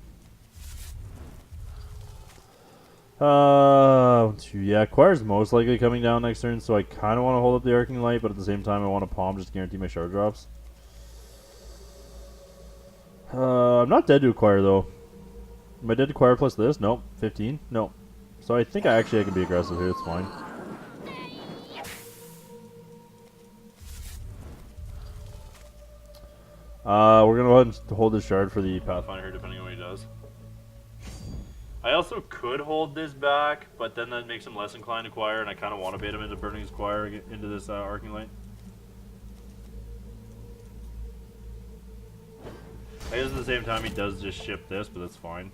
Yeah, Choir's most likely coming down next turn, so I kind of want to hold up the Arcing Light, but at the same time I want to Palm just to guarantee my shard drops. I'm not dead to a Choir though. Am I dead to Choir plus this? Nope. 15? Nope. So I think I can be aggressive here, it's fine. We're going to go ahead and hold this shard for the Pathfinder here, depending on what he does. I also could hold this back, but then that makes him less inclined to Choir, and I kind of want to bait him into burning his Choir into this Arcing Light. I guess at the same time he does just ship this, but that's fine.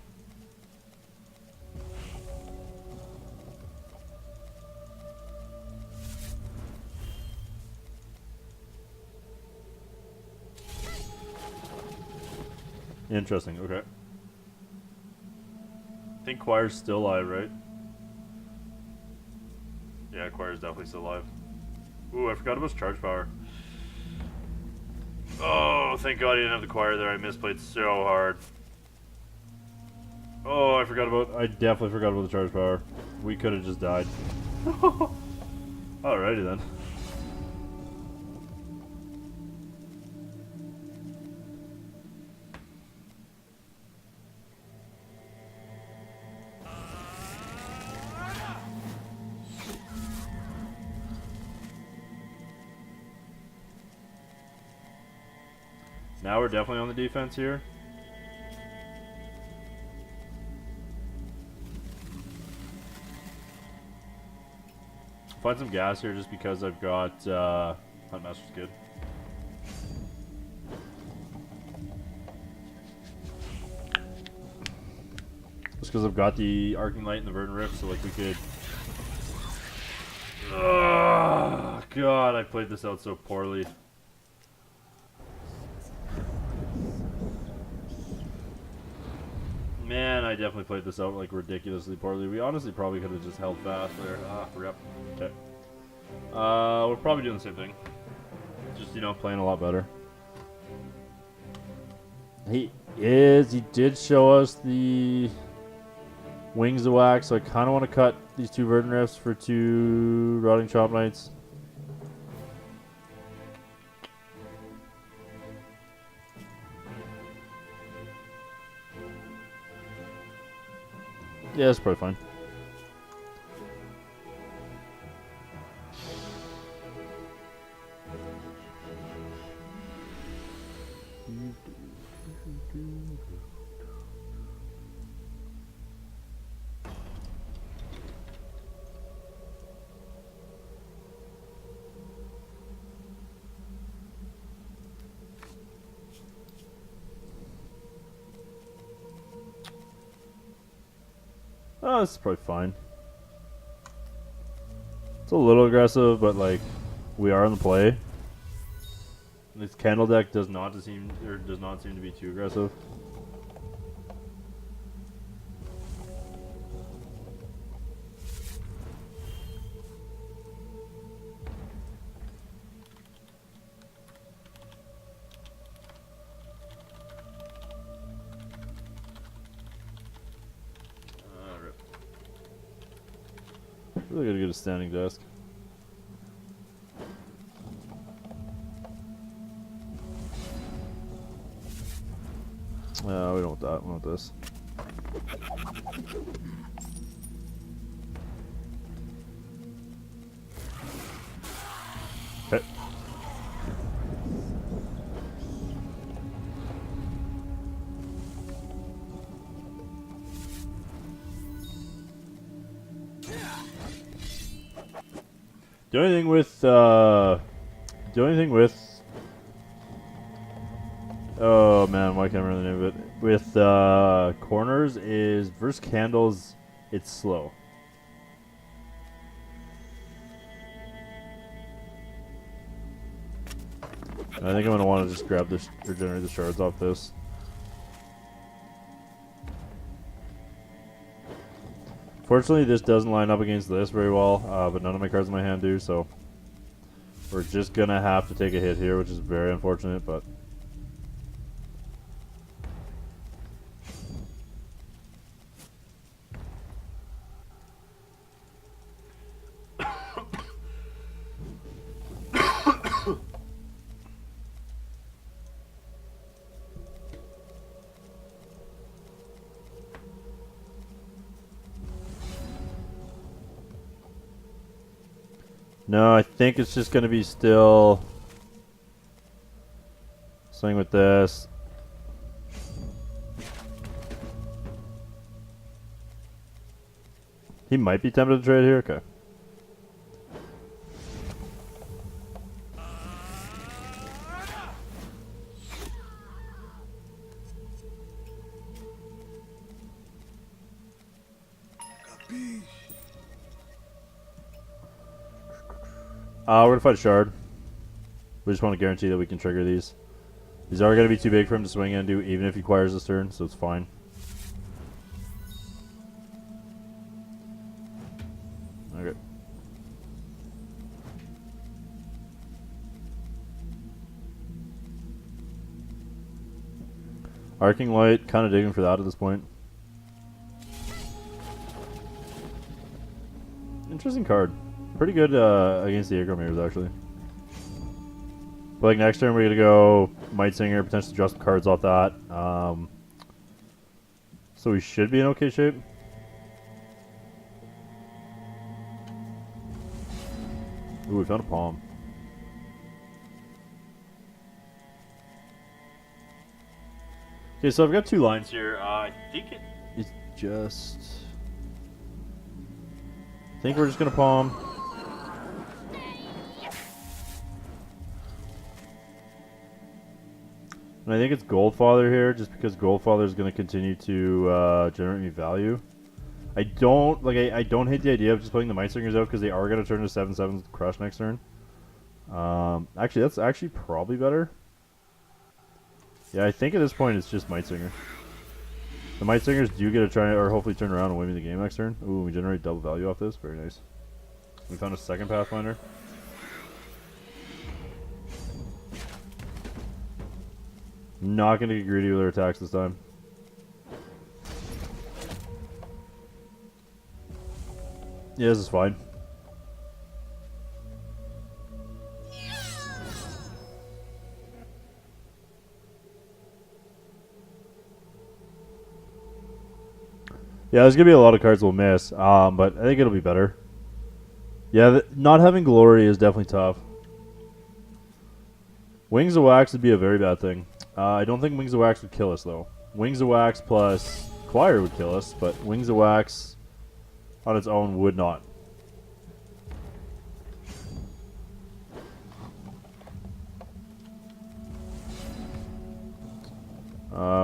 Interesting, okay. I think Choir's still alive, right? Yeah, Choir's definitely still alive. Ooh, I forgot about his charge power. Oh, thank God he didn't have the Choir there. I misplayed so hard. Oh, I definitely forgot about the charge power. We could have just died. Alrighty then. Now we're definitely on the defense here. Find some gas here just because I've got Huntmaster's good. Just because I've got the Arcing Light and the Verdant Rift, so like we could... Oh, God, I played this out so poorly. Man, I definitely played this out like ridiculously poorly. We honestly probably could have just held fast there. Rip. Okay. We're probably doing the same thing. Just, you know, playing a lot better. He did show us the Wings of Wax, so I kind of want to cut these two Verdant Rifts for two Rotting Chompknights. Yeah, that's probably fine. Oh, this is probably fine. It's a little aggressive, but like we are in the play. This candle deck does not seem to be too aggressive. Really gotta get a standing desk. No, we don't want that. We want this. Okay. The only thing with oh man, why can't I remember the name of it? With corners is versus candles, it's slow. And I think I'm gonna want to just grab this or generate the shards off this. Fortunately, this doesn't line up against this very well, but none of my cards in my hand do, so we're just gonna have to take a hit here, which is very unfortunate, but. No, I think it's just going to be still swing with this. He might be tempted to trade here. Okay. We're going to fight a shard. We just want to guarantee that we can trigger these. These are going to be too big for him to swing into, even if he acquires this turn, so it's fine. Okay. Arcing Light, kind of digging for that at this point. Interesting card. Pretty good against the aggro mirrors, actually. But like next turn, we're going to go Mightsinger, potentially draw some cards off that. So we should be in okay shape. Ooh, we found a palm. Okay, so I've got 2 lines here. I think it's just... I think we're just going to palm. And I think it's Goldfather here, just because Goldfather is going to continue to generate me value. I don't hate the idea of just putting the Mightsingers out because they are going to turn to 7/7 crush next turn. Actually, that's actually probably better. Yeah, I think at this point it's just Mightsinger. The Mightsingers do get to try or hopefully turn around and win me the game next turn. Ooh, we generate double value off this. Very nice. We found a second Pathfinder. Not going to get greedy with our attacks this time. Yeah, this is fine. Yeah, there's going to be a lot of cards we'll miss, but I think it'll be better. Yeah, not having Glory is definitely tough. Wings of Wax would be a very bad thing. I don't think Wings of Wax would kill us, though. Wings of Wax plus Choir would kill us, but Wings of Wax on its own would not.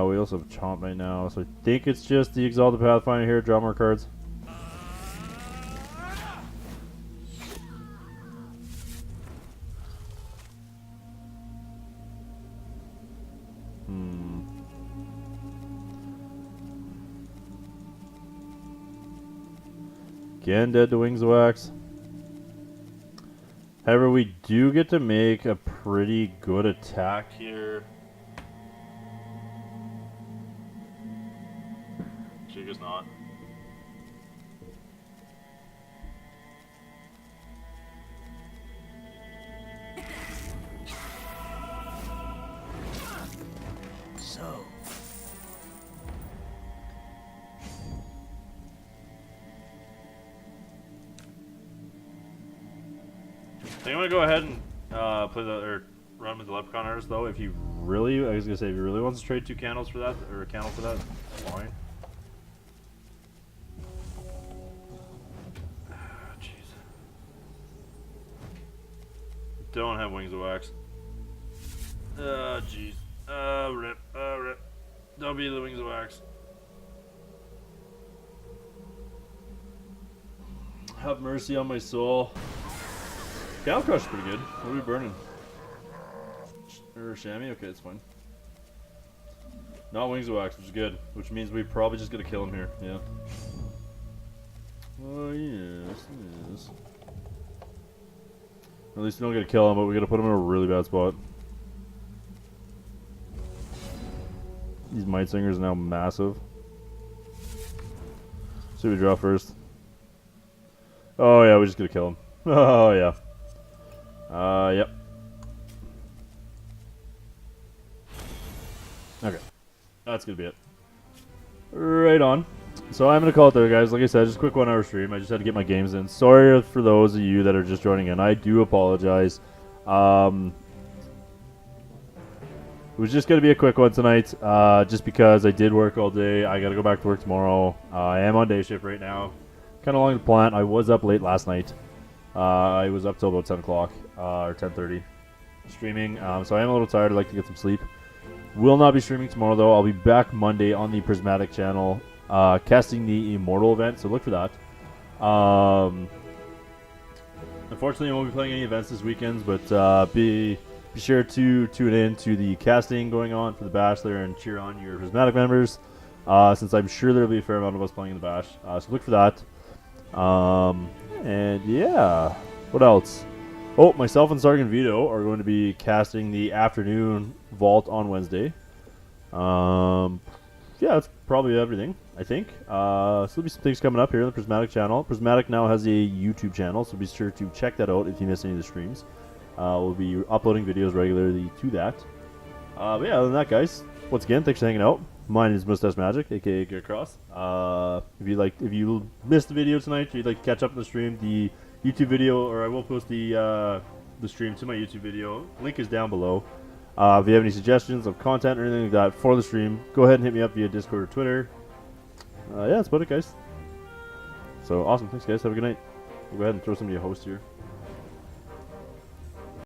We also have Chompknight now, so I think it's just the Exalted Pathfinder here. Draw more cards. Again, dead to Wings of Wax. However, we do get to make a pretty good attack here. Chiga's not. So, I'm gonna go ahead and play the or run with the Leprechaun Artist though. If he really, I was gonna say, if he really wants to trade 2 candles for that or a candle for that, fine. Jeez. Don't have Wings of Wax. Jeez. Rip. Rip. Don't be the Wings of Wax. Have mercy on my soul. Cattle Crush is pretty good. What are we burning? Or Chamois? Okay, it's fine. Not Wings of Wax, which is good. Which means we probably just gotta kill him here. Yeah. Oh, yes. Yes. At least we don't get to kill him, but we gotta put him in a really bad spot. These Mightsingers are now massive. See what we draw first. Oh yeah, we just gotta kill him. Oh yeah. Yep. Okay. That's gonna be it. Right on. So I'm gonna call it there, guys. Like I said, just a quick 1 hour stream. I just had to get my games in. Sorry for those of you that are just joining in. I do apologize. It was just gonna be a quick one tonight, just because I did work all day. I gotta go back to work tomorrow. I am on day shift right now. Kind of along the plan. I was up late last night. I was up till about 10 o'clock or 10:30 streaming. So I am a little tired. I'd like to get some sleep. Will not be streaming tomorrow though. I'll be back Monday on the Prismatic channel, casting the Immortal event. So look for that. Unfortunately, I won't be playing any events this weekend, but be sure to tune in to the casting going on for the Bash there and cheer on your Prismatic members, since I'm sure there will be a fair amount of us playing in the Bash. So look for that. And yeah, what else? Oh, myself and Sergeant Vito are going to be casting the afternoon vault on Wednesday. Yeah, that's probably everything, I think. So there'll be some things coming up here on the Prismatic channel. Prismatic now has a YouTube channel, so be sure to check that out if you miss any of the streams. We'll be uploading videos regularly to that. But yeah, other than that, guys, once again, thanks for hanging out. Mine is Mustache Magic, aka Gear Cross. If you missed the video tonight, or you'd like to catch up on the stream, the YouTube video, or I will post the stream to my YouTube video. Link is down below. If you have any suggestions of content or anything like that for the stream, go ahead and hit me up via Discord or Twitter. Yeah, that's about it, guys. So awesome, thanks, guys. Have a good night. We'll go ahead and throw somebody a host here.